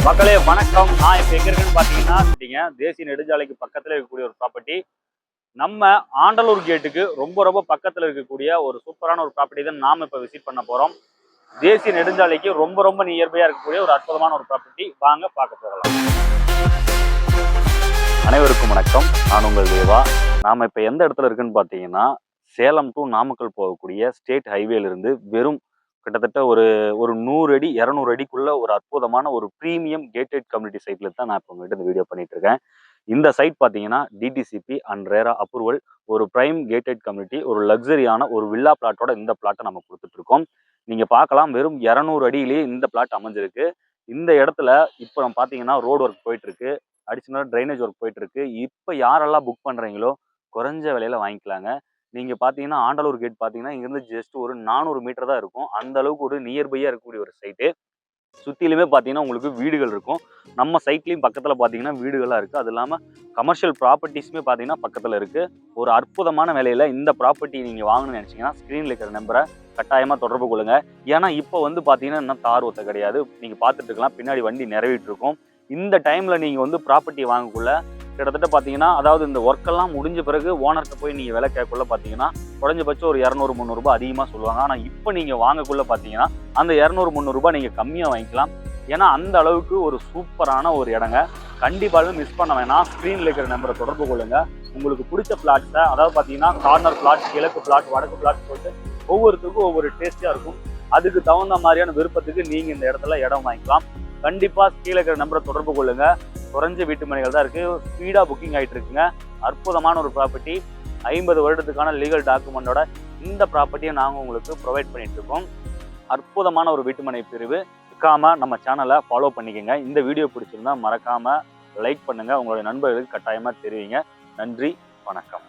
மக்களே வணக்கம். நான் இப்போ எங்க இருக்குன்னு பார்த்தீங்கன்னா தேசிய நெடுஞ்சாலைக்கு பக்கத்தில் இருக்கக்கூடிய ஒரு ப்ராப்பர்ட்டி. நம்ம ஆண்டலூர் கேட்டுக்கு ரொம்ப பக்கத்தில் இருக்கக்கூடிய ஒரு சூப்பரான ஒரு ப்ராப்பர்ட்டி தான் நாம இப்போ விசிட் பண்ண போறோம். தேசிய நெடுஞ்சாலைக்கு ரொம்ப நியர்பையா இருக்கக்கூடிய ஒரு அற்புதமான ஒரு ப்ராப்பர்ட்டி. வாங்க பார்க்க போகலாம். அனைவருக்கும் வணக்கம். நான் உங்கள் தேவா. நாம இப்போ எந்த இடத்துல இருக்குன்னு பார்த்தீங்கன்னா, சேலம் டு நாமக்கல் போகக்கூடிய ஸ்டேட் ஹைவேல இருந்து வெறும் கிட்டத்தட்ட ஒரு 100 அடி 200 அடிக்குள்ள ஒரு அற்புதமான ஒரு ப்ரீமியம் கேட்டட் கம்யூனிட்டி சைட்ல தான் நான் இப்போ உங்ககிட்ட இந்த வீடியோ பண்ணிட்டு இருக்கேன். இந்த சைட் பார்த்தீங்கன்னா டிடிசிபி அண்ட் ரேரா அப்ரூவல், ஒரு பிரைம் கேட்டட் கம்யூனிட்டி, ஒரு லக்ஸரியான ஒரு வில்லா பிளாட்டோட இந்த பிளாட்டை நம்ம கொடுத்துட்டு இருக்கோம். நீங்க பார்க்கலாம், வெறும் 200 அடியிலேயே இந்த பிளாட் அமைஞ்சிருக்கு. இந்த இடத்துல இப்போ நம்ம பார்த்தீங்கன்னா ரோடு ஒர்க் போயிட்டு இருக்கு, அடிஷனல் ட்ரைனேஜ் ஒர்க் போயிட்டு இருக்கு. இப்போ யாரெல்லாம் புக் பண்றீங்களோ குறைஞ்ச விலையில வாங்கிக்கலாங்க. நீங்க பாத்தீங்கன்னா ஆண்டலூர் கேட் பாத்தீங்கன்னா இங்கிருந்து ஜஸ்ட் ஒரு 400 மீட்டர் தான் இருக்கும். அந்த அளவுக்கு ஒரு நியர்பையா இருக்கக்கூடிய ஒரு சைட்டு. சுத்திலுமே பாத்தீங்கன்னா உங்களுக்கு வீடுகள் இருக்கும். நம்ம சைட்லயும் பக்கத்துல பாத்தீங்கன்னா வீடுகளா இருக்கு. அது இல்லாம கமர்ஷியல் ப்ராப்பர்ட்டிஸுமே பாத்தீங்கன்னா பக்கத்துல இருக்கு. ஒரு அற்புதமான விலையில இந்த ப்ராப்பர்ட்டி நீங்க வாங்கணும்னு நினைச்சீங்கன்னா ஸ்கிரீன்ல இருக்கிற நம்பரை கட்டாயமா தொடர்பு கொள்ளுங்க. ஏன்னா இப்போ வந்து பாத்தீங்கன்னா இன்னும் தார் ஒத்த கிடையாது. நீங்க பாத்துட்டு இருக்கலாம், பின்னாடி வண்டி நிறைவிட்டு இருக்கும். இந்த டைம்ல நீங்க வந்து ப்ராப்பர்ட்டி வாங்கக்குள்ள கிட்டத்தட்ட பார்த்தீங்கன்னா, அதாவது இந்த ஒர்க்கெல்லாம் முடிஞ்ச பிறகு ஓனர்கிட்ட போய் நீங்கள் விலை கேட்கக்குள்ள பார்த்தீங்கன்னா குறைஞ்சபட்சம் ஒரு 200-300 ரூபாய் அதிகமாக சொல்லுவாங்க. ஆனால் இப்போ நீங்கள் வாங்கக்குள்ள பார்த்தீங்கன்னா அந்த 200-300 ரூபாய் நீங்கள் கம்மியாக வாங்கிக்கலாம். ஏன்னா அந்த அளவுக்கு ஒரு சூப்பரான ஒரு இடங்க. கண்டிப்பாக மிஸ் பண்ண வேணாம். ஸ்க்ரீனில் இருக்கிற நம்பரை தொடர்பு கொள்ளுங்க. உங்களுக்கு பிடிச்ச பிளாட்ஸை, அதாவது பார்த்தீங்கன்னா கார்னர் பிளாட், கிழக்கு பிளாட், வடக்கு பிளாட் போட்டு ஒவ்வொருத்தருக்கும் ஒவ்வொரு டேஸ்டியாக இருக்கும். அதுக்கு தகுந்த மாதிரியான விருப்பத்துக்கு நீங்கள் இந்த இடத்துல இடம் வாங்கிக்கலாம். கண்டிப்பாக கீழே இருக்கிற நம்பரை தொடர்பு கொள்ளுங்க. குறைஞ்ச வீட்டு மனைகள் தான் இருக்கு. ஸ்பீடா புக்கிங் ஆயிட்டு இருக்குங்க. அற்புதமான ஒரு ப்ராப்பர்ட்டி. 50 வருடத்துக்கான லீகல் டாக்குமெண்டோட இந்த ப்ராப்பர்ட்டியை நாங்கள் உங்களுக்கு ப்ரொவைட் பண்ணிட்டு இருக்கோம். அற்புதமான ஒரு வீட்டுமனை பிரிவு. மறக்காம நம்ம சேனலை ஃபாலோ பண்ணிக்கோங்க. இந்த வீடியோ பிடிச்சிருந்தா மறக்காம லைக் பண்ணுங்க. உங்களுடைய நண்பர்களுக்கு கட்டாயமா தெரிவிங்க. நன்றி, வணக்கம்.